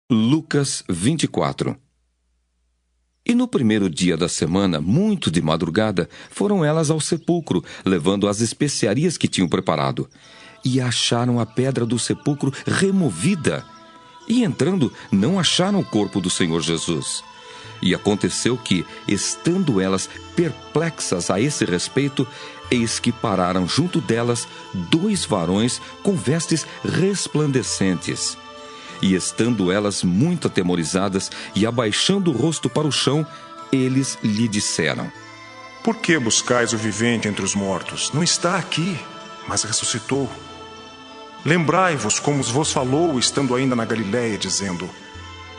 Lucas 24. E no primeiro dia da semana, muito de madrugada, foram elas ao sepulcro, levando as especiarias que tinham preparado. E acharam a pedra do sepulcro removida. E entrando, não acharam o corpo do Senhor Jesus. E aconteceu que, estando elas perplexas a esse respeito, eis que pararam junto delas 2 varões com vestes resplandecentes. E estando elas muito atemorizadas e abaixando o rosto para o chão, eles lhe disseram: Por que buscais o vivente entre os mortos? Não está aqui, mas ressuscitou. Lembrai-vos como vos falou, estando ainda na Galiléia, dizendo: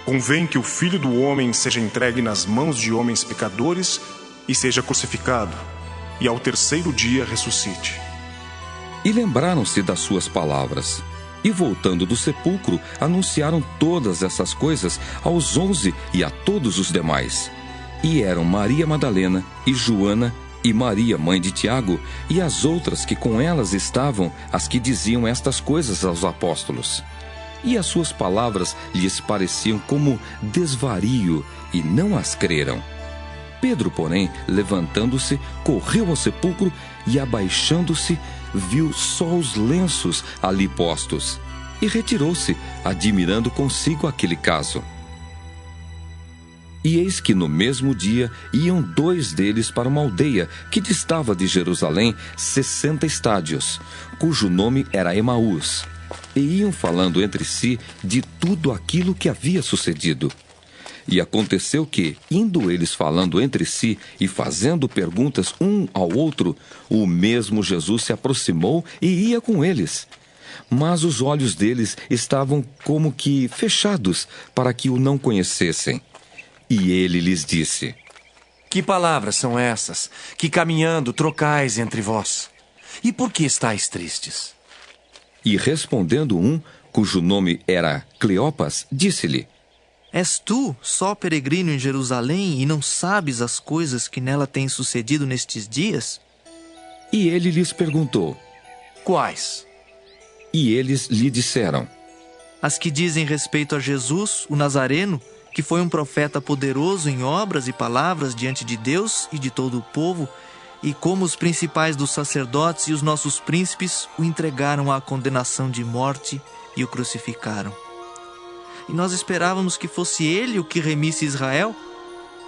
Convém que o Filho do Homem seja entregue nas mãos de homens pecadores e seja crucificado, e ao 3º dia ressuscite. E lembraram-se das suas palavras. E voltando do sepulcro, anunciaram todas essas coisas aos 11 e a todos os demais. E eram Maria Madalena, e Joana, e Maria, mãe de Tiago, e as outras que com elas estavam, as que diziam estas coisas aos apóstolos. E as suas palavras lhes pareciam como desvario, e não as creram. Pedro, porém, levantando-se, correu ao sepulcro e, abaixando-se, viu só os lenços ali postos, e retirou-se, admirando consigo aquele caso. E eis que no mesmo dia iam 2 deles para uma aldeia que distava de Jerusalém 60 estádios, cujo nome era Emaús, e iam falando entre si de tudo aquilo que havia sucedido. E aconteceu que, indo eles falando entre si e fazendo perguntas um ao outro, o mesmo Jesus se aproximou e ia com eles. Mas os olhos deles estavam como que fechados para que o não conhecessem. E ele lhes disse: Que palavras são essas, que caminhando trocais entre vós? E por que estáis tristes? E respondendo um, cujo nome era Cleopas, disse-lhe: És tu só peregrino em Jerusalém e não sabes as coisas que nela têm sucedido nestes dias? E ele lhes perguntou: Quais? E eles lhe disseram: As que dizem respeito a Jesus, o Nazareno, que foi um profeta poderoso em obras e palavras diante de Deus e de todo o povo, e como os principais dos sacerdotes e os nossos príncipes o entregaram à condenação de morte e o crucificaram. E nós esperávamos que fosse ele o que remisse Israel,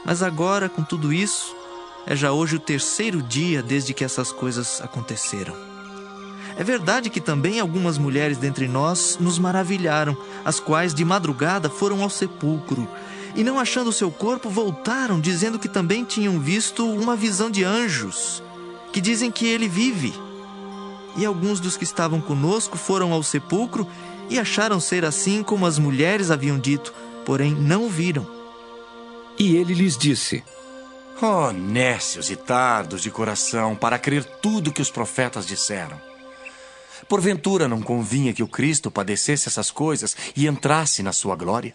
mas agora, com tudo isso, é já hoje o 3º dia desde que essas coisas aconteceram. É verdade que também algumas mulheres dentre nós nos maravilharam, as quais de madrugada foram ao sepulcro, e não achando seu corpo, voltaram, dizendo que também tinham visto uma visão de anjos, que dizem que ele vive. E alguns dos que estavam conosco foram ao sepulcro e acharam ser assim como as mulheres haviam dito, porém não o viram. E ele lhes disse: Oh, nécios e tardos de coração, para crer tudo que os profetas disseram. Porventura não convinha que o Cristo padecesse essas coisas e entrasse na sua glória?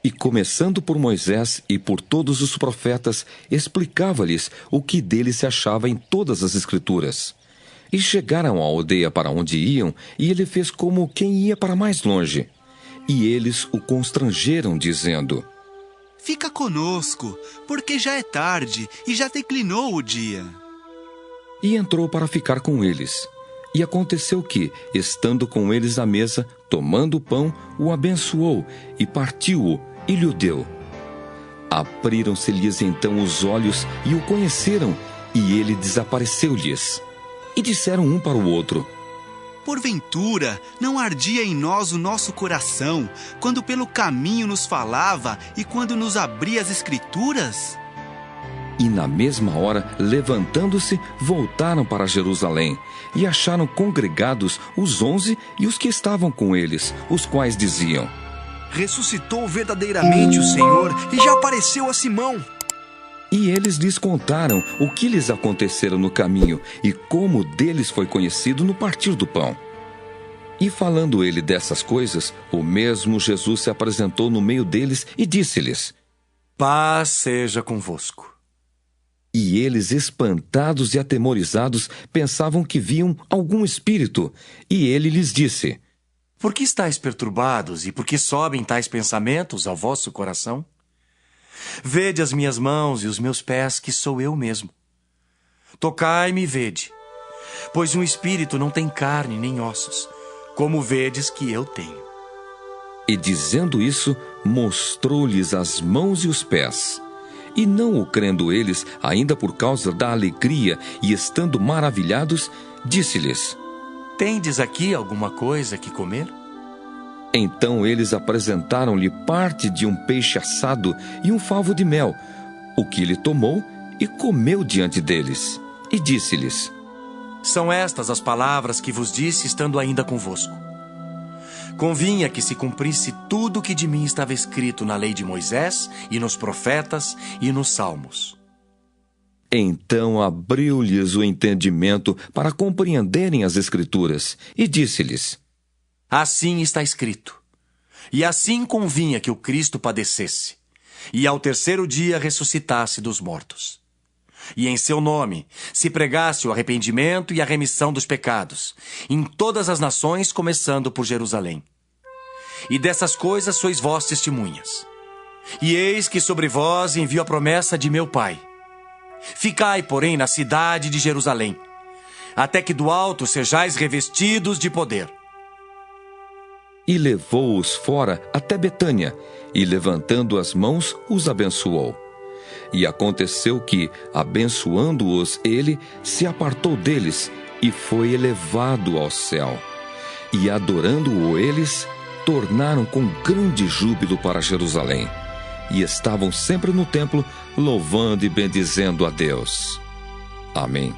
E começando por Moisés e por todos os profetas, explicava-lhes o que dele se achava em todas as Escrituras. E chegaram à aldeia para onde iam, e ele fez como quem ia para mais longe. E eles o constrangeram, dizendo: Fica conosco, porque já é tarde e já declinou o dia. E entrou para ficar com eles. E aconteceu que, estando com eles à mesa, tomando o pão, o abençoou, e partiu-o, e lhe o deu. Abriram-se-lhes então os olhos, e o conheceram, e ele desapareceu-lhes. E disseram um para o outro: Porventura, não ardia em nós o nosso coração, quando pelo caminho nos falava e quando nos abria as Escrituras? E na mesma hora, levantando-se, voltaram para Jerusalém, e acharam congregados os 11 e os que estavam com eles, os quais diziam: Ressuscitou verdadeiramente o Senhor e já apareceu a Simão. E eles lhes contaram o que lhes acontecera no caminho e como deles foi conhecido no partir do pão. E falando ele dessas coisas, o mesmo Jesus se apresentou no meio deles e disse-lhes: Paz seja convosco. E eles, espantados e atemorizados, pensavam que viam algum espírito. E ele lhes disse: Por que estáis perturbados e por que sobem tais pensamentos ao vosso coração? Vede as minhas mãos e os meus pés, que sou eu mesmo. Tocai-me e vede, pois um espírito não tem carne nem ossos, como vedes que eu tenho. E dizendo isso, mostrou-lhes as mãos e os pés. E não o crendo eles, ainda por causa da alegria e estando maravilhados, disse-lhes: Tendes aqui alguma coisa que comer? Então eles apresentaram-lhe parte de um peixe assado e um favo de mel, o que ele tomou e comeu diante deles. E disse-lhes: São estas as palavras que vos disse estando ainda convosco. Convinha que se cumprisse tudo o que de mim estava escrito na lei de Moisés e nos profetas e nos salmos. Então abriu-lhes o entendimento para compreenderem as Escrituras, e disse-lhes: Assim está escrito. E assim convinha que o Cristo padecesse, e ao terceiro dia ressuscitasse dos mortos. E em seu nome se pregasse o arrependimento e a remissão dos pecados, em todas as nações, começando por Jerusalém. E dessas coisas sois vós testemunhas. E eis que sobre vós envio a promessa de meu Pai. Ficai, porém, na cidade de Jerusalém, até que do alto sejais revestidos de poder. E levou-os fora até Betânia, e levantando as mãos, os abençoou. E aconteceu que, abençoando-os ele, se apartou deles, e foi elevado ao céu. E adorando-o eles, tornaram com grande júbilo para Jerusalém. E estavam sempre no templo, louvando e bendizendo a Deus. Amém.